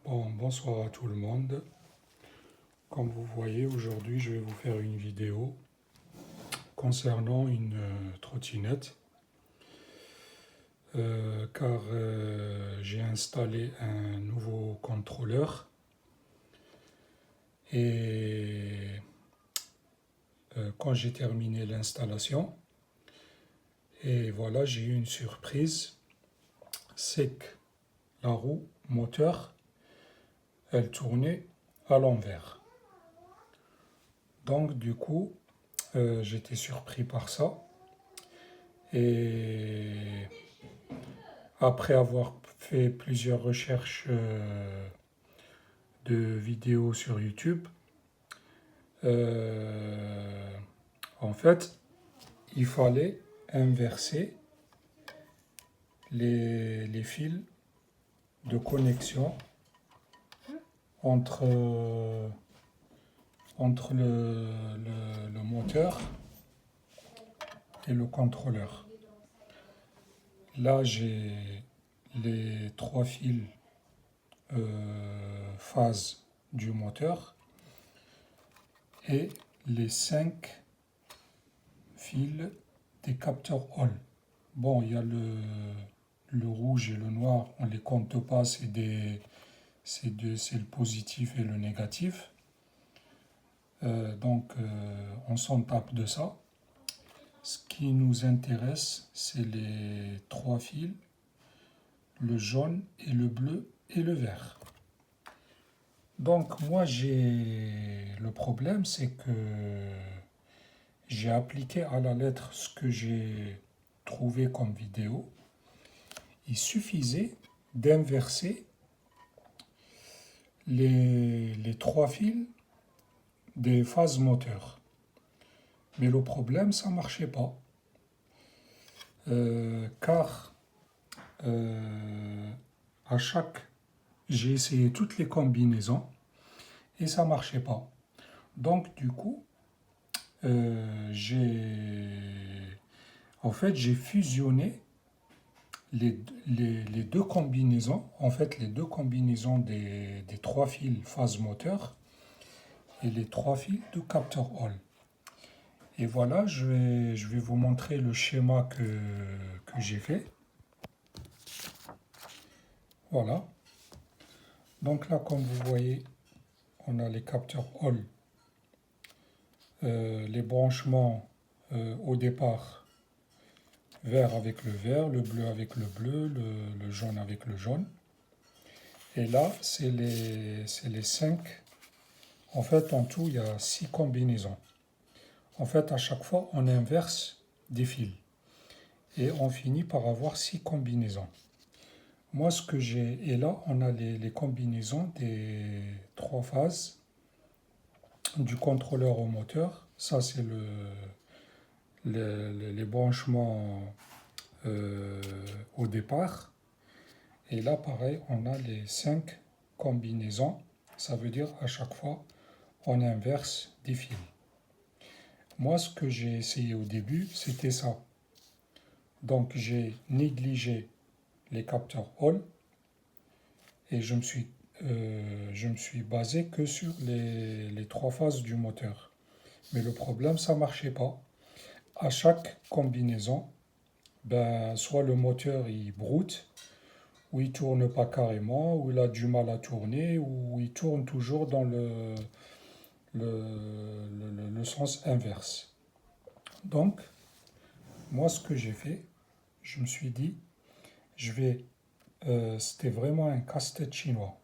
Bon, bonsoir à tout le monde. Comme vous voyez, aujourd'hui, je vais vous faire une vidéo concernant une trottinette, car j'ai installé un nouveau contrôleur et quand j'ai terminé l'installation, et voilà, j'ai eu une surprise, c'est que la roue moteur, elle tournait à l'envers. Donc du coup, j'étais surpris par ça. Et après avoir fait plusieurs recherches de vidéos sur YouTube, euh, en fait, il fallait inverser les fils de connexion entre, entre le moteur et le contrôleur. Là, j'ai les trois fils phase du moteur et les 5 fils des capteurs Hall. Bon, il y a le rouge et le noir, on ne les compte pas, c'est le positif et le négatif. Donc, on s'en tape de ça. Ce qui nous intéresse, c'est les trois fils, le jaune et le bleu et le vert. Donc, moi, le problème, c'est que j'ai appliqué à la lettre ce que j'ai trouvé comme vidéo. Il suffisait d'inverser les trois fils des phases moteurs. Mais le problème, ça ne marchait pas. Car à chaque... J'ai essayé toutes les combinaisons et ça ne marchait pas. Donc du coup, j'ai fusionné les deux combinaisons, en fait les deux combinaisons des trois fils phase moteur et les trois fils de capteur Hall. Et voilà, je vais vous montrer le schéma que j'ai fait. Voilà. Donc là, comme vous voyez, on a les capteurs Hall, les branchements au départ vert avec le vert, le bleu avec le bleu, le jaune avec le jaune. Et là, c'est les 5. En fait, en tout, il y a 6 combinaisons. En fait, à chaque fois, on inverse des fils. Et on finit par avoir 6 combinaisons. Moi, ce que j'ai... Et là, on a les combinaisons des 3 phases du contrôleur au moteur. Ça, c'est les branchements au départ. Et là, pareil, on a les 5 combinaisons. Ça veut dire à chaque fois, on inverse des fils. Moi, ce que j'ai essayé au début, c'était ça. Donc, j'ai négligé les capteurs Hall et je me suis basé que sur les 3 phases du moteur. Mais le problème, ça ne marchait pas. À chaque combinaison, soit le moteur il broute, ou il tourne pas carrément, ou il a du mal à tourner, ou il tourne toujours dans le sens inverse. Donc, moi, ce que j'ai fait, je me suis dit, c'était vraiment un casse-tête chinois.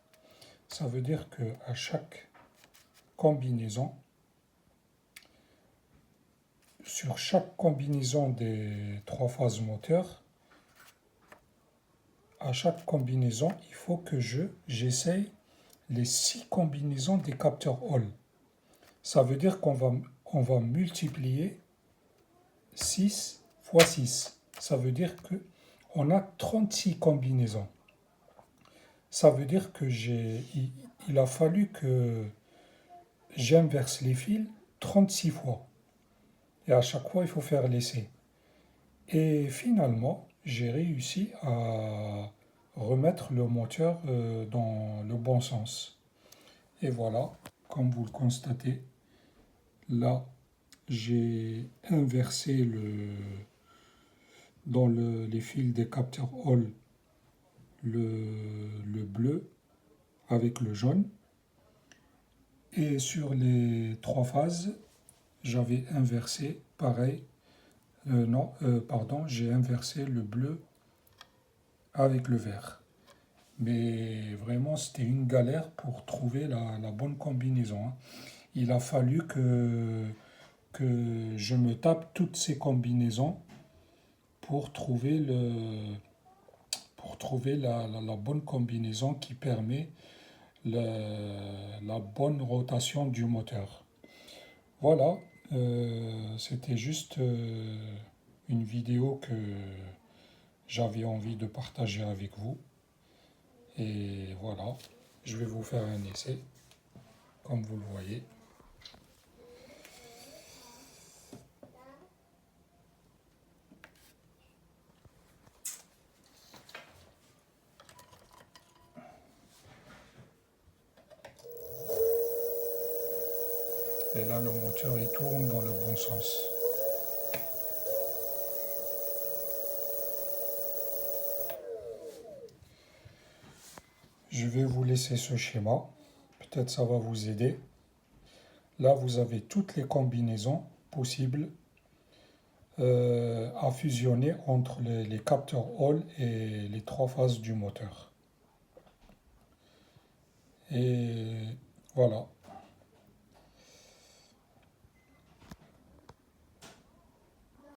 Ça veut dire qu'à chaque combinaison, sur chaque combinaison des 3 phases moteurs, à chaque combinaison, il faut que j'essaye les 6 combinaisons des capteurs Hall. Ça veut dire on va multiplier 6 fois 6. Ça veut dire qu'on a 36 combinaisons. Ça veut dire il a fallu que j'inverse les fils 36 fois. Et à chaque fois, il faut faire l'essai. Et finalement, j'ai réussi remettre le moteur dans le bon sens. Et voilà, comme vous le constatez, là, j'ai inversé dans les fils des capteurs Hall le bleu avec le jaune. Et sur les trois phases, j'avais inversé, pareil, non, pardon, j'ai inversé le bleu avec le vert. Mais vraiment, c'était une galère pour trouver la bonne combinaison, hein. Il a fallu que je me tape toutes ces combinaisons pour trouver, pour trouver la bonne combinaison qui permet la bonne rotation du moteur. Voilà, c'était juste une vidéo que j'avais envie de partager avec vous. Et voilà, je vais vous faire un essai, comme vous le voyez. Et là, le moteur, il tourne dans le bon sens. Je vais vous laisser ce schéma. Peut-être ça va vous aider. Là, vous avez toutes les combinaisons possibles à fusionner entre les capteurs Hall et les trois phases du moteur. Et voilà.